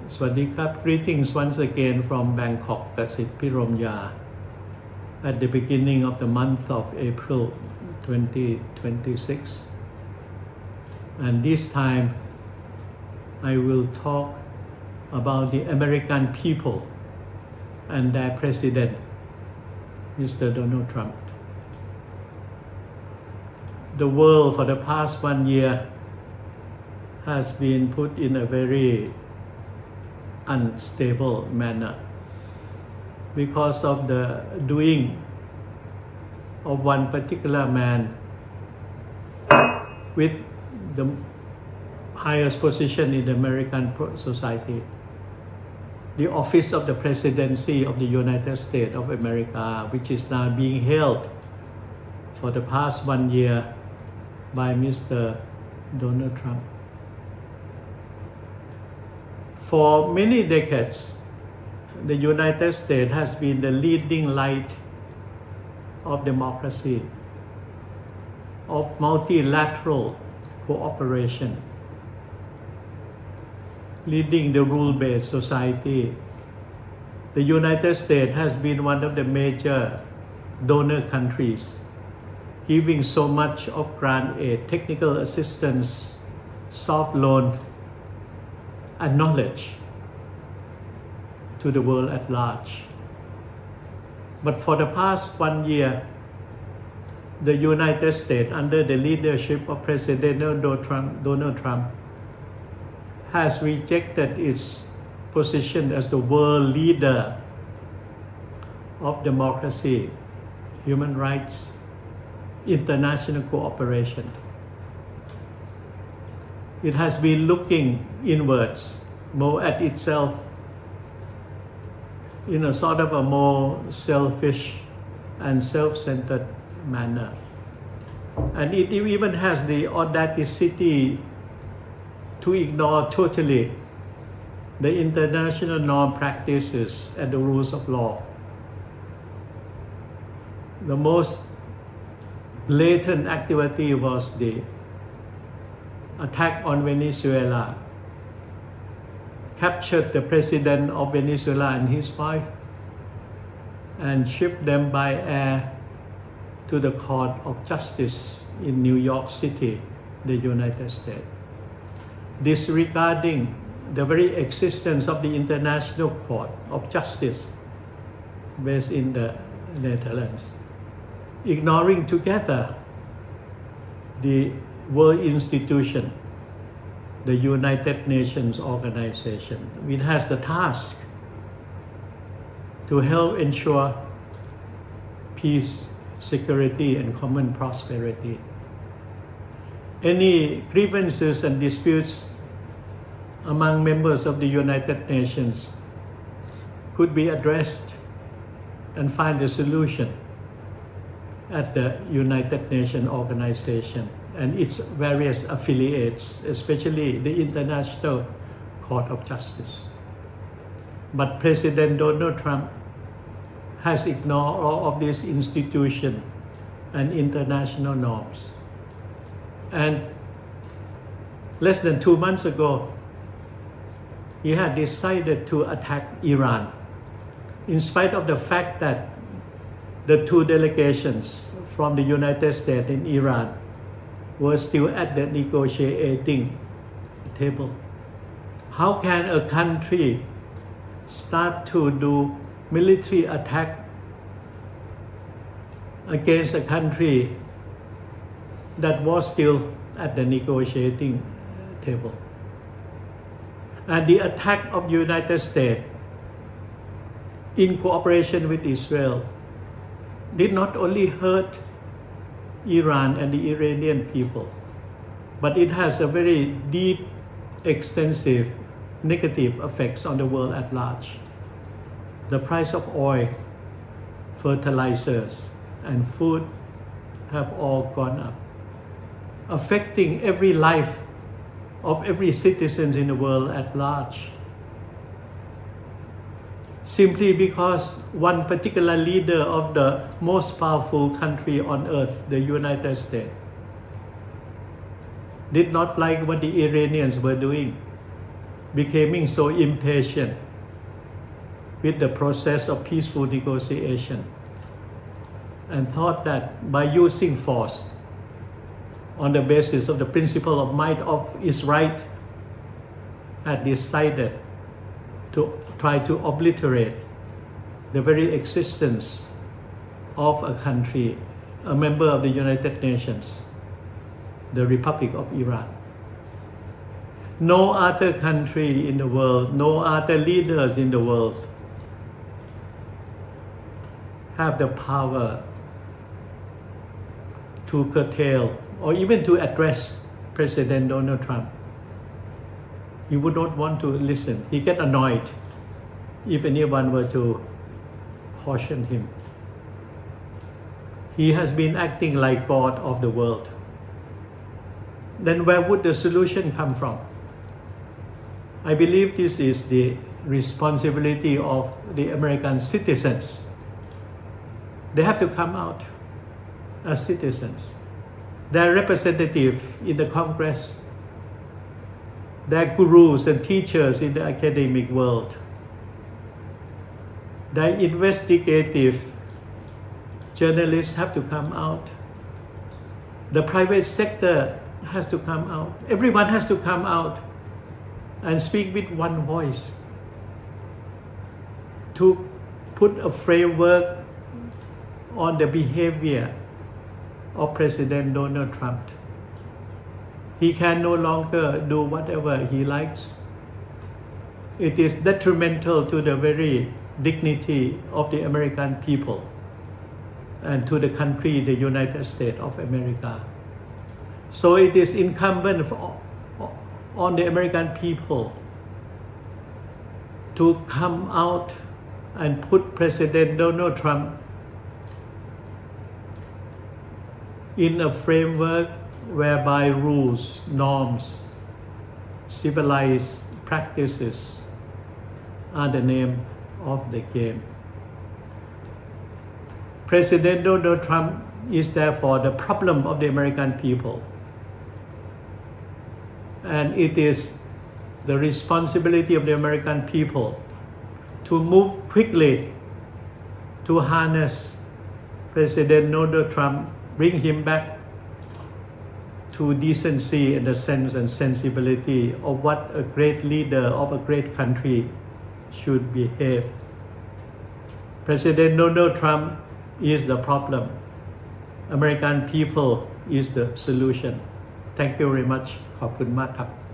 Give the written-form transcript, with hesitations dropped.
Swadikap, greetings once again from Bangkok, Kasit Piromya, at the beginning of the month of April 2026. And this time, I will talk about the American people and their president, Mr. Donald Trump. The world for the past 1 year has been put in a very unstable manner because of the doing of one particular man with the highest position in the American society, the office of the presidency of the United States of America, which is now being held for the past 1 year by Mr. Donald Trump. For many decades, the United States has been the leading light of democracy, of multilateral cooperation, leading the rule-based society. The United States has been one of the major donor countries, giving so much of grant aid, technical assistance, soft loan, and knowledge to the world at large. But for the past 1 year, the United States, under the leadership of President Donald Trump, has rejected its position as the world leader of democracy, human rights, international cooperation. It has been looking inwards, more at itself, in a sort of a more selfish and self-centered manner. And it even has the audacity to ignore totally the international norm practices and the rules of law. The most blatant activity was the attack on Venezuela, captured the president of Venezuela and his wife, and shipped them by air to the Court of Justice in New York City, the United States, disregarding the very existence of the International Court of Justice based in the Netherlands, ignoring together the world institution, the United Nations organization, which has the task to help ensure peace, security, and common prosperity. Any grievances and disputes among members of the United Nations could be addressed and find a solution at the United Nations organization and its various affiliates, especially the International Court of Justice. But President Donald Trump has ignored all of these institutions and international norms. And less than 2 months ago, he had decided to attack Iran, in spite of the fact that the two delegations from the United States and Iran were still at the negotiating table. How can a country start to do military attack against a country that was still at the negotiating table? And the attack of the United States in cooperation with Israel did not only hurt Iran and the Iranian people, but it has a very deep, extensive negative effects on the world at large. The price of oil, fertilizers, and food have all gone up, affecting every life of every citizen in the world at large. Simply because one particular leader of the most powerful country on earth, the United States, did not like what the Iranians were doing. becoming so impatient with the process of peaceful negotiation and thought that by using force on the basis of the principle of might of is right, had decided to try to obliterate the very existence of a country, a member of the United Nations, the Republic of Iran. No other country in the world, no other leaders in the world have the power to curtail or even to address President Donald Trump. He would not want to listen. He get annoyed if anyone were to caution him. He has been acting like God of the world. Then where would the solution come from? I believe this is the responsibility of the American citizens. They have to come out as citizens. Their representative in the Congress, their gurus and teachers in the academic world, their investigative journalists have to come out. The private sector has to come out. Everyone has to come out and speak with one voice to put a framework on the behavior of President Donald Trump. He can no longer do whatever he likes. It is detrimental to the very dignity of the American people and to the country, the United States of America. So it is incumbent on the American people to come out and put President Donald Trump in a framework whereby rules, norms, civilized practices are the name of the game. President Donald Trump is therefore the problem of the American people. And it is the responsibility of the American people to move quickly to harness President Donald Trump, bring him back to decency and the sense and sensibility of what a great leader of a great country should behave. President Donald Trump is the problem. American people is the solution. Thank you very much. ขอบคุณมากครับ